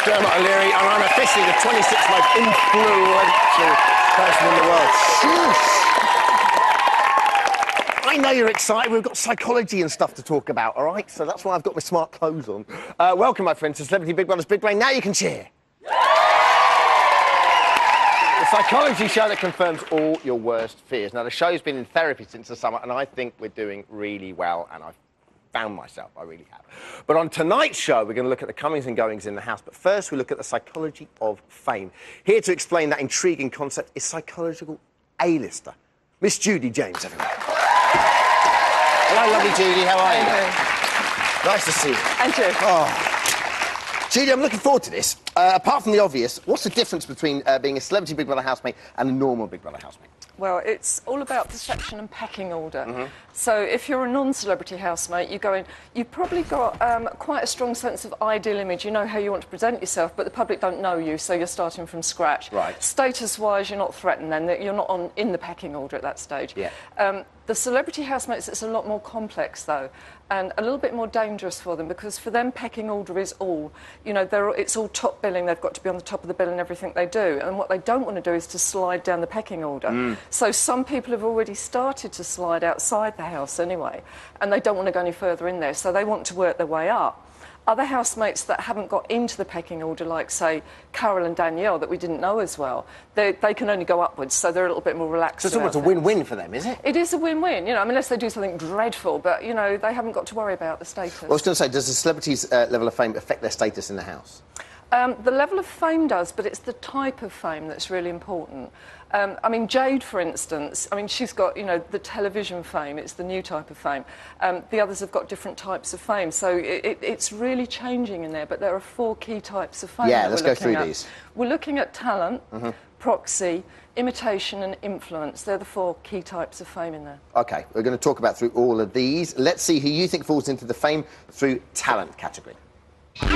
name's Dermot O'Leary, and I'm officially the 26th most influential person in the world. I know you're excited. We've got psychology and stuff to talk about, all right? So that's why I've got my smart clothes on. Welcome, my friends, to Celebrity Big Brother's Big Brain. Now you can cheer. The psychology show that confirms all your worst fears. Now, the show's been in therapy since the summer, and I think we're doing really well, and I've found myself, I really have. But on tonight's show, we're going to look at the comings and goings in the house. But first, we look at the psychology of fame. Here to explain that intriguing concept is psychological A-lister, Miss Judy James, everyone. Hello, lovely Judy, how are you? Nice to see you. And you. Oh. Judy, I'm looking forward to this. Apart from the obvious, what's the difference between being a celebrity Big Brother housemate and a normal Big Brother housemate? Well, it's all about perception and pecking order. So if you're a non-celebrity housemate, you go in, you've probably got quite a strong sense of ideal image. You know how you want to present yourself, but the public don't know you, so you're starting from scratch. Right. Status-wise, you're not threatened then. You're not in the pecking order at that stage. Yeah. The celebrity housemates, it's a lot more complex, though, and a little bit more dangerous for them, because for them, pecking order is all. You know, it's all top billing. They've got to be on the top of the bill in everything they do. And what they don't want to do is to slide down the pecking order. So some people have already started to slide outside the house anyway, and they don't want to go any further in there, so they want to work their way up. Other housemates that haven't got into the pecking order, like, say, Carol and Danielle, that we didn't know as well, they can only go upwards, so they're a little bit more relaxed. So it's almost a win-win for them, is it? It is a win-win, you know, unless they do something dreadful, but, you know, they haven't got to worry about the status. Well, I was going to say, does the celebrity's level of fame affect their status in the house? The level of fame does, but it's the type of fame that's really important. I mean, Jade, for instance, I mean, she's got, you know, the television fame. It's the new type of fame. The others have got different types of fame. So it's really changing in there, but there are 4 key types of fame. Yeah, let's go through these. We're looking at talent, proxy, imitation and influence. They're the 4 key types of fame in there. OK, we're going to talk about through all of these. Let's see who you think falls into the fame through talent category. I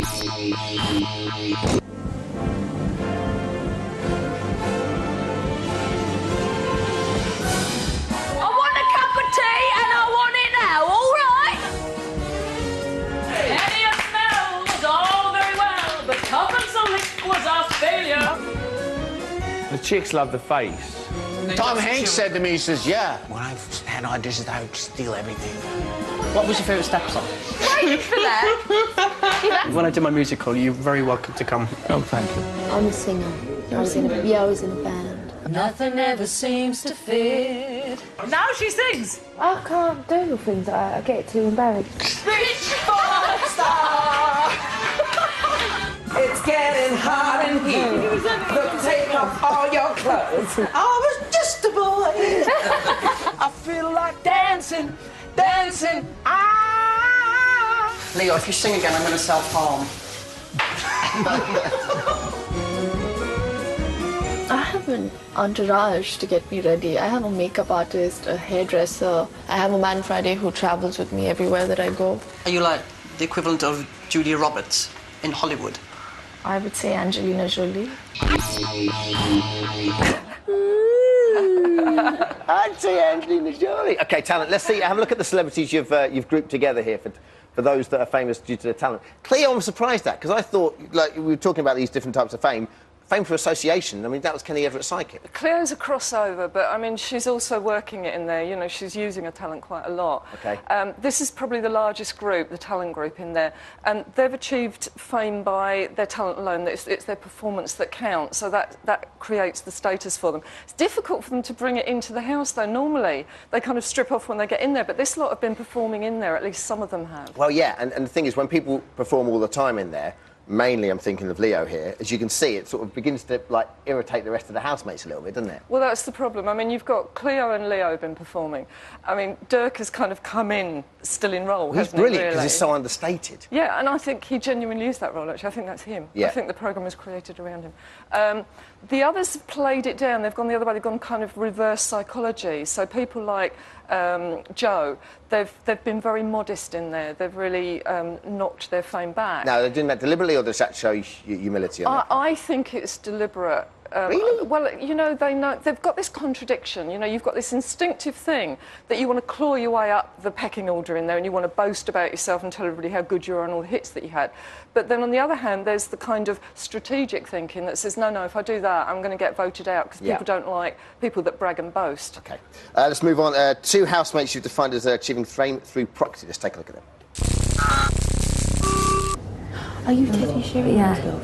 want a cup of tea and I want it now, all right? Elliot Smell was all very well, but Tuppence a lick was our failure. The chicks love the face. Tom Hanks said to me, he says, yeah, when I had auditions, I would steal everything. What was your favourite step song? Wait for that. When I did my musical, you're very welcome to come. Oh, thank you. I'm a singer. I was in a band. Nothing ever seems to fit. Now she sings. I can't do the things I get too embarrassed. Reach for the star. It's getting hot in here. Look, take off all your clothes. I was just a boy. I feel like dancing, dancing. Leo, if you sing again, I'm going to self-harm. I have an entourage to get me ready. I have a makeup artist, a hairdresser. I have a man Friday who travels with me everywhere that I go. Are you like the equivalent of Julia Roberts in Hollywood? I would say Angelina Jolie. I'd say Angelina Jolie. OK, talent. Let's see. Have a look at the celebrities you've grouped together here for those that are famous due to their talent. Cleo, I'm surprised at, because I thought, like, we were talking about these different types of fame. Fame for association. I mean, that was Kenny Everett Psychic. Cleo's a crossover, but, I mean, she's also working it in there. You know, she's using her talent quite a lot. OK. This is probably the largest group, the talent group in there. And they've achieved fame by their talent alone. It's their performance that counts, so that creates the status for them. It's difficult for them to bring it into the house, though. Normally, they kind of strip off when they get in there, but this lot have been performing in there, at least some of them have. Well, yeah, and the thing is, when people perform all the time in there, mainly I'm thinking of Leo here, as you can see, it sort of begins to, like, irritate the rest of the housemates a little bit, doesn't it? Well, that's the problem. I mean, you've got Cleo and Leo been performing. I mean, Dirk has kind of come in still in role, He's hasn't brilliant, he, because really? he's so understated. Yeah, and I think he genuinely is that role, actually. I think that's him. Yeah. I think the programme was created around him. The others have played it down. They've gone the other way. They've gone kind of reverse psychology. So people like Joe, they've been very modest in there. They've really knocked their fame back. No, they're doing that deliberately, deliberately, or does that show humility on their part? I think it's deliberate. Really? Well, you know, they've got this contradiction. You know, you've got this instinctive thing that you want to claw your way up the pecking order in there, and you want to boast about yourself and tell everybody how good you are and all the hits that you had. But then on the other hand, there's the kind of strategic thinking that says, no, if I do that, I'm going to get voted out because people don't like people that brag and boast. Okay, let's move on. 2 housemates you've defined as achieving fame through proxy. Let's take a look at them. Are you Teddy Sheringham?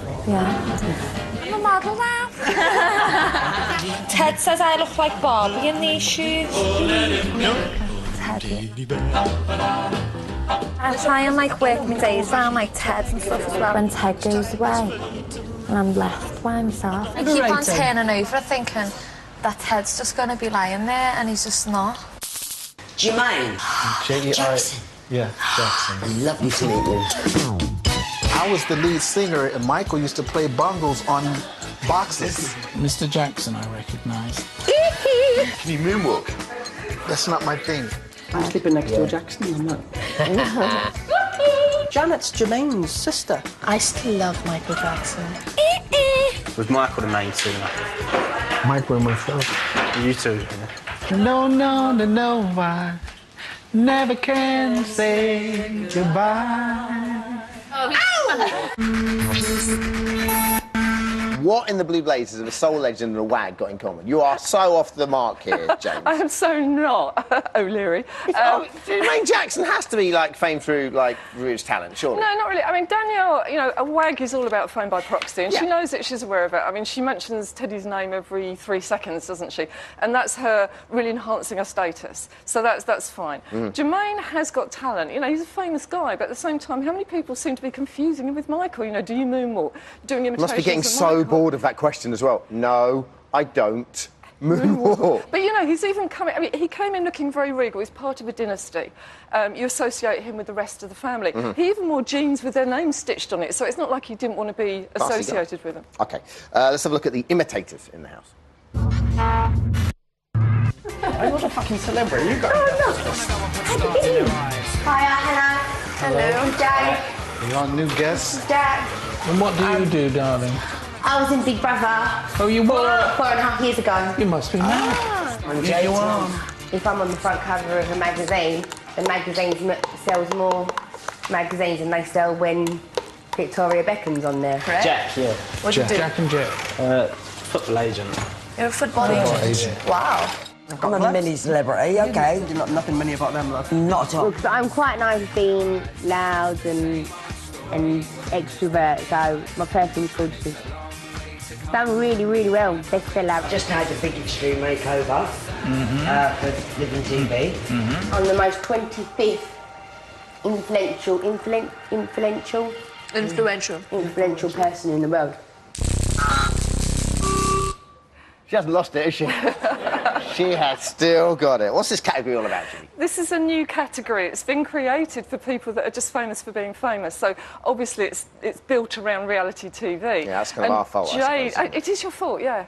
I'm a model now. Ted says I look like Barbie in these shoes. I try and like work my days around like Ted and stuff as well. When Ted goes away and I'm left by myself. I keep on turning over thinking that Ted's just going to be lying there and he's just not. Jermaine. Jackson. Yeah, Jackson. Lovely to meet you. I was the lead singer, and Michael used to play bongos on boxes. Mr. Jackson, I recognise. Can you moonwalk? That's not my thing. I'm sleeping next to a Jackson, I'm not. Janet's Jermaine's sister. I still love Michael Jackson. Was Michael the main singer? Michael and myself. You two. No, I never can say goodbye. What in the Blue Blazers of a soul legend and a wag got in common? You are so off the mark here, James. I am so not O'Leary. Jermaine Jackson has to be like famed through his talent, surely. No, not really. I mean, Danielle, you know, a wag is all about fame by proxy, and she knows it, she's aware of it. I mean, she mentions Teddy's name every 3 seconds, doesn't she? And that's her really enhancing her status. So that's fine. Jermaine has got talent. You know, he's a famous guy, but at the same time, how many people seem to be confusing him with Michael? You know, do you moonwalk? Doing imitations Must be getting of so Michael. bored of that question as well. No, I don't. Moonwalk. But you know, he's even coming. I mean, he came in looking very regal. He's part of a dynasty. You associate him with the rest of the family. He even wore jeans with their names stitched on it, so it's not like he didn't want to be associated with them. Okay, let's have a look at the imitators in the house. I'm not a fucking celebrity. You got Hiya, hello. I'm Dad. You want new guests? Dad. And what do you do, darling? I was in Big Brother Oh, you were? 4.5 years ago. You must be mad. I'm Jayton. If I'm on the front cover of a magazine, the magazine sells more magazines than they sell when Victoria Beckham's on there. Correct? Jack, yeah. What do you do? Jack and Jack. Football agent. You're a football agent. Wow. I'm a mini celebrity, okay. Nothing many about them, love. Not at all. I'm quite known for being loud and extrovert, so my person's called just done really, really well. Bestseller. Just had a big extreme makeover for Living TV. I'm the most 25th influential person in the world. She hasn't lost it, has she? She has still got it. What's this category all about, Julie? This is a new category. It's been created for people that are just famous for being famous. So obviously it's built around reality TV. Yeah, that's kind of our fault, Jade, I suppose. it is your fault, yeah.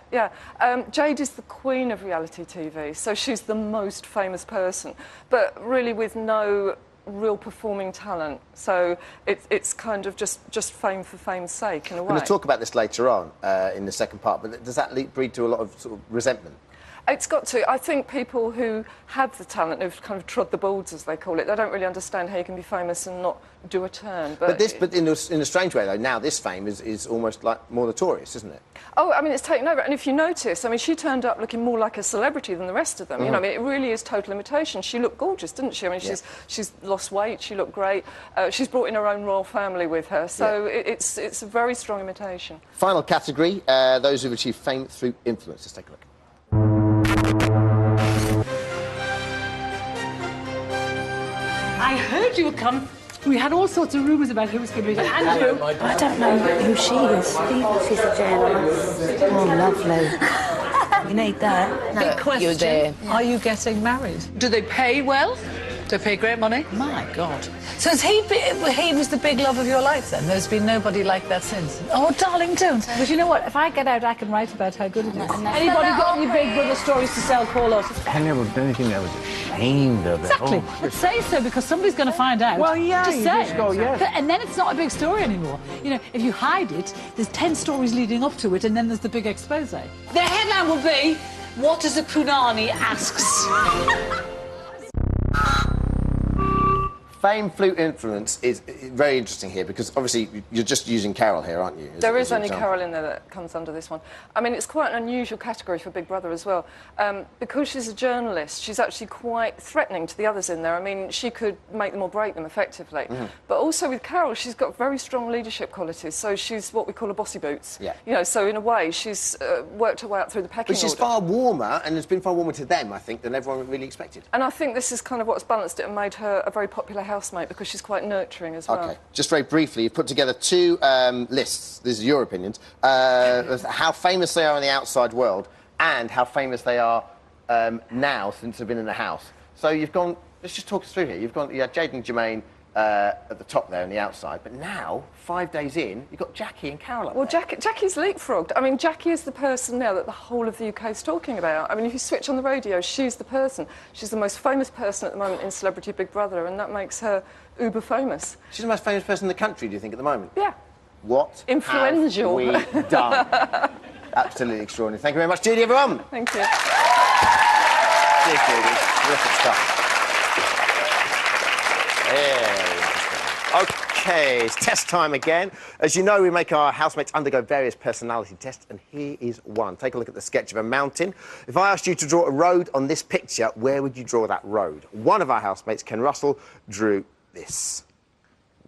Jade is the queen of reality TV, so she's the most famous person, but really with no real performing talent. So it's kind of just fame for fame's sake, in a way. We're going to talk about this later on in the second part, but does that breed to a lot of sort of resentment? It's got to. I think people who have the talent, who've kind of trod the boards, as they call it, they don't really understand how you can be famous and not do a turn. But in a strange way, though, now this fame is almost like more notorious, isn't it? Oh, I mean, it's taken over. And if you notice, I mean, she turned up looking more like a celebrity than the rest of them. You know, I mean, it really is total imitation. She looked gorgeous, didn't she? I mean, she's lost weight, she looked great. She's brought in her own royal family with her. So it's a very strong imitation. Final category, those who've achieved fame through influence. Let's take a look. I heard you would come. We had all sorts of rumours about who was going to be Andrew. I don't know who she is. She's a journalist. Oh, lovely. You need that. No, Big question. you're there. Are you getting married? Do they pay well? Do they pay great money? My God. So he was the big love of your life then? There's been nobody like that since? Oh, darling, don't. But you know what? If I get out, I can write about how good it is. Anybody got any Big Brother stories to sell? Call us. I never done anything ever. ashamed of it. Exactly. But say so, because somebody's going to find out. Well, yeah, just you say just go, yes. And then it's not a big story anymore. You know, if you hide it, there's 10 stories leading up to it, and then there's the big expose. The headline will be, "What does a punani asks?" Fame, flute, influence is very interesting here because obviously you're just using Carol here, aren't you? There is an only example. Carol in there that comes under this one. I mean, it's quite an unusual category for Big Brother as well. Because she's a journalist, she's actually quite threatening to the others in there. I mean, she could make them or break them effectively. But also with Carol, she's got very strong leadership qualities. So she's what we call a bossy boots. Yeah. You know, so in a way, she's worked her way up through the pecking But she's order. far warmer, and it's been far warmer to them, I think, than everyone really expected. And I think this is kind of what's balanced it and made her a very popular housemate because she's quite nurturing as well. OK, just very briefly, you've put together two lists, these are your opinions, of how famous they are in the outside world and how famous they are now since they've been in the house. So you've gone, let's just talk us through here. You had Jade and Jermaine at the top there on the outside, but now, 5 days in, you've got Jackie and Carol up Well, there. Jackie's leapfrogged. I mean, Jackie is the person now that the whole of the UK is talking about. I mean, if you switch on the radio, she's the person. She's the most famous person at the moment in Celebrity Big Brother, and that makes her uber famous. She's the most famous person in the country, do you think, at the moment? Yeah. What Influential. have we done? Absolutely extraordinary. Thank you very much, Judy, everyone. Thank you. Cheers, Judy. Terrific stuff. OK, it's test time again. As you know, we make our housemates undergo various personality tests, and here is one. Take a look at the sketch of a mountain. If I asked you to draw a road on this picture, where would you draw that road? One of our housemates, Ken Russell, drew this,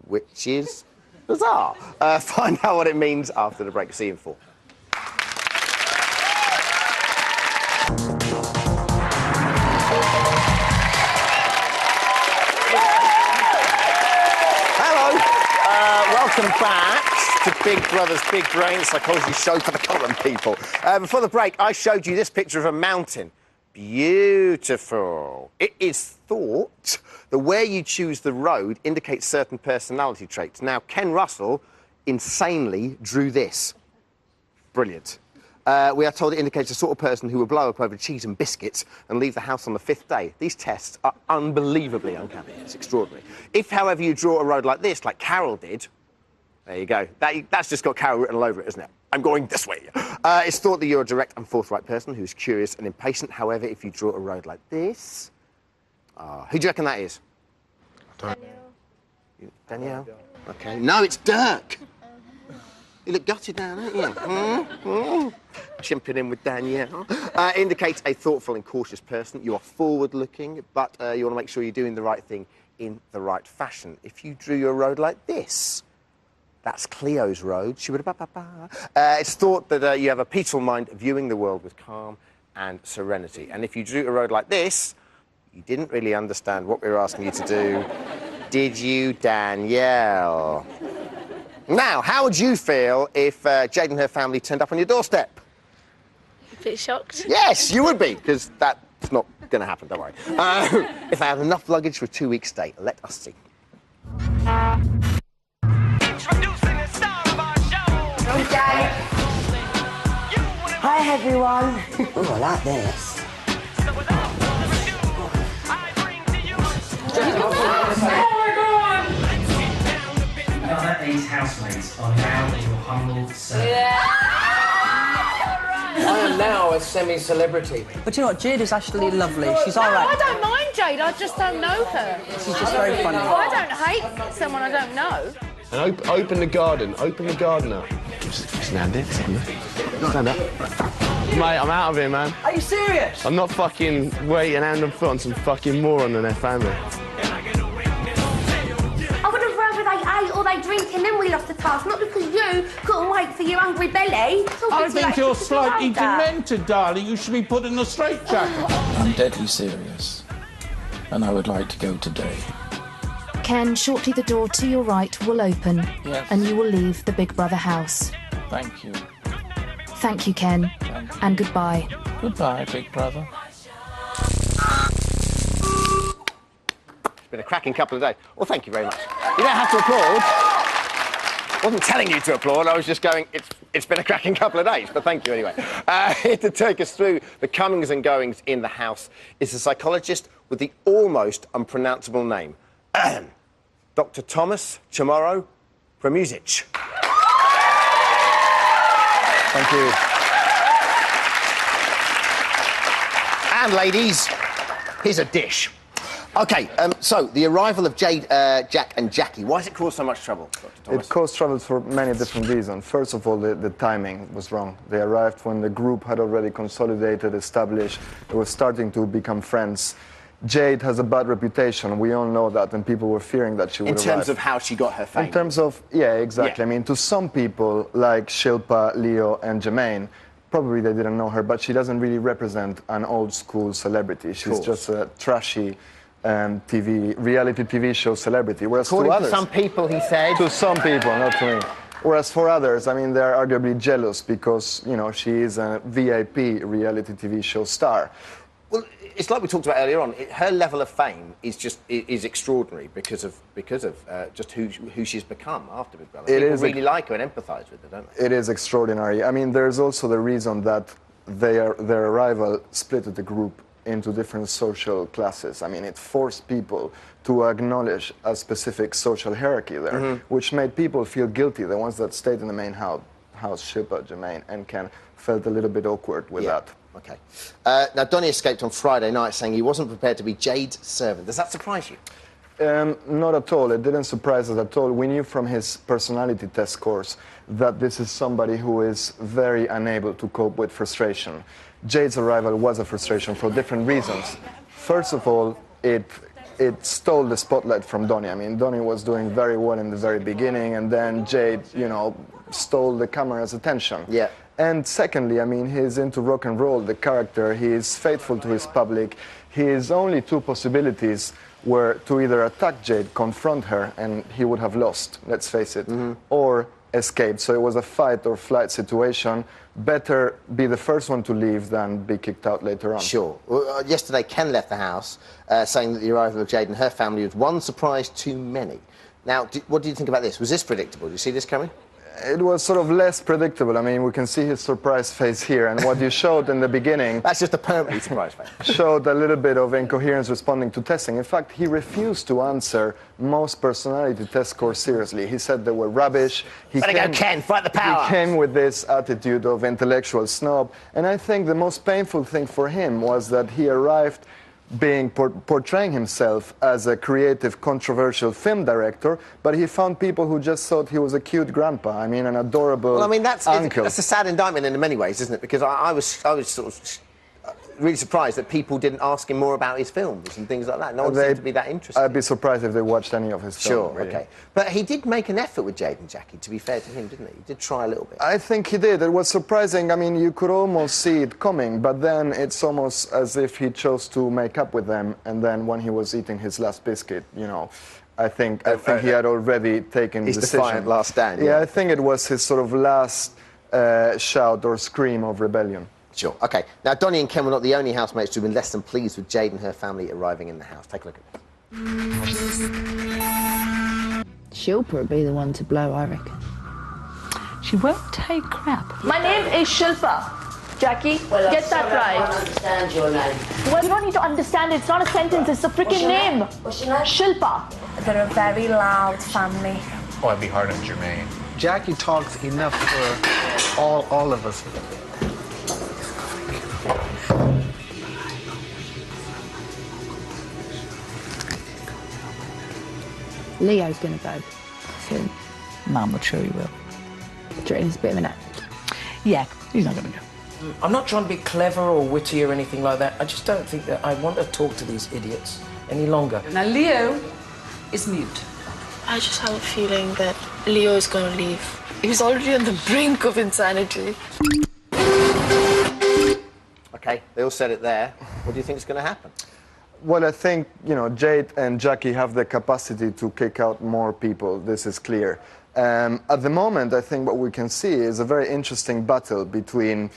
which is bizarre. Find out what it means after the break. See you in 4. Welcome back to Big Brother's Big Brain Psychology Show for the common people. Before the break, I showed you this picture of a mountain. Beautiful. It is thought that where you choose the road indicates certain personality traits. Now, Ken Russell insanely drew this. Brilliant. We are told it indicates the sort of person who will blow up over cheese and biscuits and leave the house on the 5th day. These tests are unbelievably uncanny. It's extraordinary. If, however, you draw a road like this, like Carol did, there you go. That's just got Carol written all over it, isn't it? I'm going this way. It's thought that you're a direct and forthright person who's curious and impatient. However, if you draw a road like this... who do you reckon that is? Danielle? OK. No, it's Dirk. You look gutted now, don't you? Chimping in with Danielle. Indicates a thoughtful and cautious person. You are forward-looking, but you want to make sure you're doing the right thing in the right fashion. If you drew your road like this... That's Cleo's road. It's thought that you have a peaceful mind, viewing the world with calm and serenity. And if you drew a road like this, you didn't really understand what we were asking you to do, did you, Danielle? Now, how would you feel if Jade and her family turned up on your doorstep? A bit shocked. Yes, you would be, because that's not going to happen, don't worry. If they have enough luggage for a 2-week stay, let us see. Hi everyone. Oh, I like this. Now that these housemates are now your humble servant. I am now a semi-celebrity. But you know what, Jade is actually lovely. She's all right. I don't mind Jade, I just don't know her. She's just very funny. I don't hate someone I don't know. And open the garden. Open the garden up. Stand it. Stand up. Mate, I'm out of here, man. Are you serious? I'm not fucking waiting hand and foot on some fucking moron and their family. I would have rather they ate or they drink and then we lost the task, not because you couldn't wait for your hungry belly. I think you're slightly demented, darling. You should be put in a straitjacket. I'm deadly serious, and I would like to go today. Ken, shortly the door to your right will open, Yes. and you will leave the Big Brother house. Thank you. Thank you, Ken, and goodbye. Goodbye, Big Brother. It's been a cracking couple of days. Well, thank you very much. You don't have to applaud. wasn't telling you to applaud, I was just going, it's been a cracking couple of days, but thank you anyway. Here to take us through the comings and goings in the house is the psychologist with the almost unpronounceable name, Dr. Thomas Chamorro Premuzic. Thank you. And ladies, here's a dish. OK, so the arrival of Jade, Jack and Jackie, why has it caused so much trouble, Dr. Thomas? It caused trouble for many different reasons. First of all, the timing was wrong. They arrived when the group had already consolidated, established, they were starting to become friends. Jade has a bad reputation, we all know that, and people were fearing that she would arrive. In terms of how she got her fame? In terms of, yeah, exactly. Yeah. I mean, to some people, like Shilpa, Leo, and Jermaine, probably they didn't know her, but she doesn't really represent an old-school celebrity. She's just a trashy reality TV show celebrity. Whereas according to others, some people, he said. To some people, not to me. Whereas for others, I mean, they're arguably jealous because, you know, she is a VIP reality TV show star. Well, it's like we talked about earlier on. Her level of fame is extraordinary because of just who she's become after Big Brother. People really like her and empathise with her, don't they? It is extraordinary. I mean, there's also the reason that their arrival split the group into different social classes. I mean, it forced people to acknowledge a specific social hierarchy there, which made people feel guilty. The ones that stayed in the main house, Shilpa, Jermaine, and Ken, felt a little bit awkward with that. OK. Now, Donny escaped on Friday night saying he wasn't prepared to be Jade's servant. Does that surprise you? Not at all. It didn't surprise us at all. We knew from his personality test scores that this is somebody who is very unable to cope with frustration. Jade's arrival was a frustration for different reasons. First of all, it stole the spotlight from Donny. I mean, Donny was doing very well in the very beginning, and then Jade, you know, stole the camera's attention. Yeah. And secondly, I mean, he's into rock and roll, the character. He is faithful to his public. His only two possibilities were to either attack Jade, confront her, and he would have lost, let's face it, or escape. So it was a fight or flight situation. Better be the first one to leave than be kicked out later on. Sure. Well, yesterday, Ken left the house saying that the arrival of Jade and her family was one surprise too many. Now, what do you think about this? Was this predictable? Did you see this coming? It was sort of less predictable. I mean, we can see his surprise face here, and what you showed in the beginning... That's just a permanently surprise face. ...showed a little bit of incoherence responding to testing. In fact, he refused to answer most personality test scores seriously. He said they were rubbish. Ken, fight the power! He came with this attitude of intellectual snob, and I think the most painful thing for him was that he arrived portraying himself as a creative, controversial film director, but he found people who just thought he was a cute grandpa. I mean, an adorable uncle. That's a sad indictment in many ways, isn't it? Because I was sort of really surprised that people didn't ask him more about his films and things like that. No one seemed to be that interested. I'd be surprised if they watched any of his films. Sure, OK. But he did make an effort with Jade and Jackie, to be fair to him, didn't he? He did try a little bit. I think he did. It was surprising. I mean, you could almost see it coming, but then it's almost as if he chose to make up with them, and then when he was eating his last biscuit, you know, I think he had already taken the decision. His defiant last stand. Yeah, I think it was his sort of last shout or scream of rebellion. Sure. OK. Now, Donny and Ken were not the only housemates to have been less than pleased with Jade and her family arriving in the house. Take a look at this. Shilpa would be the one to blow, I reckon. She won't take crap. My name is Shilpa. Jackie, get that right. I don't understand your name. Well, you don't need to understand it. It's not a sentence. It's a freaking name. What's your name? Shilpa. They're a very loud family. Oh, I'd be hard on Jermaine. Jackie talks enough for all of us. Leo's going to go soon. I'm not sure he will. Do you reckon he's a bit of an act? Yeah, he's not going to go. I'm not trying to be clever or witty or anything like that. I just don't think that I want to talk to these idiots any longer. Now, Leo is mute. I just have a feeling that Leo is going to leave. He's already on the brink of insanity. OK, they all said it there. What do you think is going to happen? Well, I think, you know, Jade and Jackie have the capacity to kick out more people. This is clear. At the moment, I think what we can see is a very interesting battle between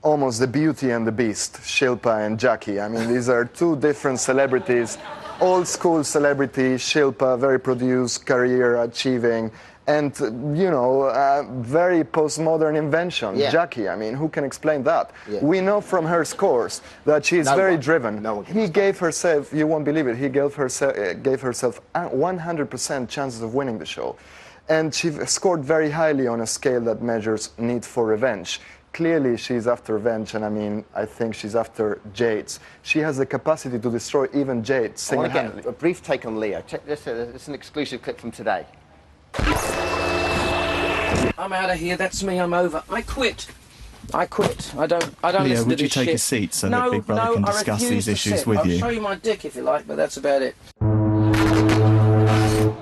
almost the beauty and the beast, Shilpa and Jackie. I mean, these are two different celebrities, old school celebrity, Shilpa, very produced, career achieving, And, you know, very postmodern invention, Jackie. I mean, who can explain that? We know from her scores that she is very driven. He gave herself, you won't believe it, he gave herself 100% chances of winning the show. And she scored very highly on a scale that measures need for revenge. Clearly, she's after revenge, and I mean, I think she's after Jade's. She has the capacity to destroy even Jade single-handedly. I want to get a brief take on Leo. Check this, it's an exclusive clip from today. I'm out of here. That's me. I'm over. I quit. I quit. I don't Leo, listen to would you this take shit. a seat so that Big Brother can discuss these issues with you? I'll show you my dick if you like, but that's about it.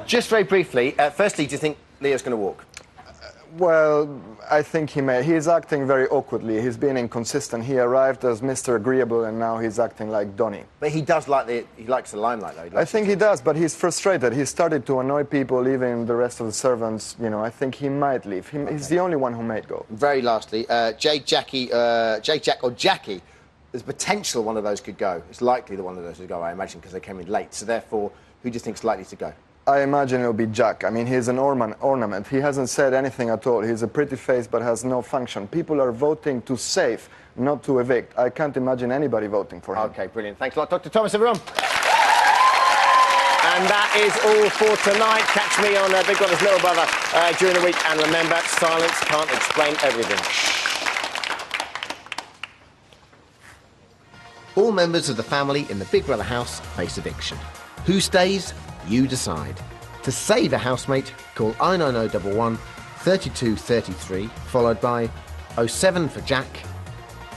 Just very briefly, firstly, do you think Leo's going to walk? Well, I think he may. He's acting very awkwardly. He's been inconsistent. He arrived as Mr. Agreeable, and now he's acting like Donny. But he does like he likes the limelight, though. I think he does, but he's frustrated. He started to annoy people, even the rest of the servants. You know, I think he might leave. He's the only one who may go. Very lastly, Jade, Jack, or Jackie. There's potential one of those could go. It's likely that one of those would go, I imagine, because they came in late. So therefore, who do you think's likely to go? I imagine it'll be Jack. I mean, he's an ornament. He hasn't said anything at all. He's a pretty face but has no function. People are voting to save, not to evict. I can't imagine anybody voting for him. OK, brilliant. Thanks a lot, Dr. Thomas, everyone. And that is all for tonight. Catch me on Big Brother's Little Brother during the week. And remember, silence can't explain everything. All members of the family in the Big Brother house face eviction. Who stays? You decide. To save a housemate, call 09011 3233, followed by 07 for Jack,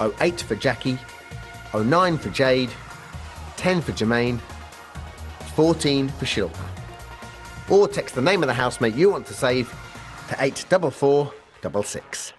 08 for Jackie, 09 for Jade, 10 for Jermaine, 14 for Shilpa. Or text the name of the housemate you want to save to 84466.